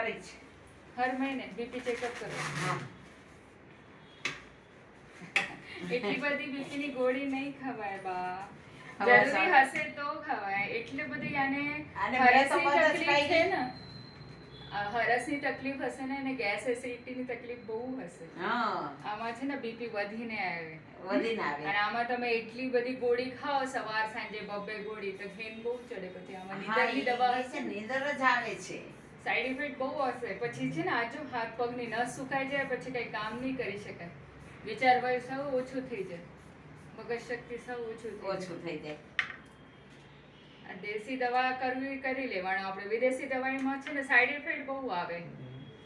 કરી છે હર મહિને બીપી ચેકઅપ કરો. હા એટલી બધી બીપી ની ગોળી નહીં ખવાય બા. હવે જરૂરી સારું. હશે તો ખવાય. એટલી બધી આને આને મેં તો હરસની મદદ તકલીફ છે કરી. ને, હરસની તકલીફ હશે ને, અને ગેસ એસિડિટી ની તકલીફ બહુ હશે. હા આમાં છે ને બીપી વધીને આવે. વધીને આવે. અને આમાં તમે એટલી બધી ગોળી ખાઓ સવાર સાંજે 2-2 ગોળી તો ઘેન બહુ ચડે. પછી આમાં હા નીંદરની દવા એ હશે છે ને, નીંદર જ આવે છે. સાઈડ ઇફેક્ટ બહુ હશે. પછી છે ને આજો હાથ પગની નસ સુકાઈ જાય, પછી કઈ કામ નહીં કરી શકાય. વિચાર વય સૌ ઓછું થઈ જાય, મગજ શક્તિ સૌ ઓછું થઈ જાય. આ દેશી દવા કરવી કરી લેવાનું. આપણે વિદેશી દવાઈમાં છે ને સાઈડ ઇફેક્ટ બહુ આવે.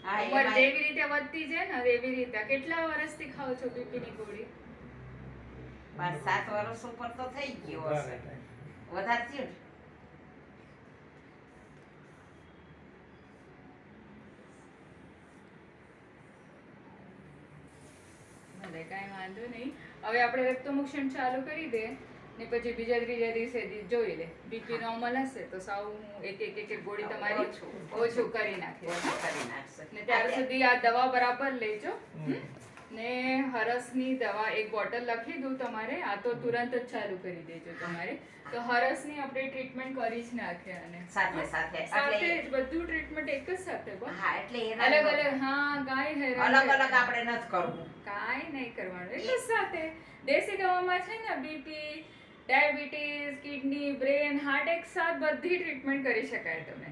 હા ઉંમર એમાં જેવી રીતે વધતી જાય ને એવી રીતે. કેટલા વર્ષથી ખાઓ છો બીપી ની ગોળી? 5-7 વર્ષ ઉપર તો થઈ ગયો હશે. વધારે થયું ને? ભલે કાંઈ વાંધો નહીં. હવે આપણે રક્તમોક્ષણ ચાલુ કરી દે ને પછી બીજા ત્રીજા દિવસે જોઈ લે. બીપી નોર્મલ હશે તો સાવ હું એક ગોળી તમારી ઓછું કરી નાખીશ. ઓછું કરી નાખશે. ને ત્યાર સુધી આ દવા બરાબર લેજો. ને હરસની દવા એક બોટલ લખી દઉં તમારે. આ તો તુરંત જ ચાલુ કરી દેજો તમારે. તો હરસની આપણે ટ્રીટમેન્ટ કરી જ નાખે. અને સાથે સાથે સાથે એટલે જ બધું ટ્રીટમેન્ટ એક જ સાથે બસ. હા એટલે અલગ એના અલગ. હા કાંઈ હેરાન અલગ અલગ આપણે નથી કરવું. કાંઈ નહીં કરવાનું. એક જ સાથે. દેશી દવામાં છે ને BP, diabetes, kidney, brain, heart એક સાથ બધી ટ્રીટમેન્ટ કરી શકાય તમે.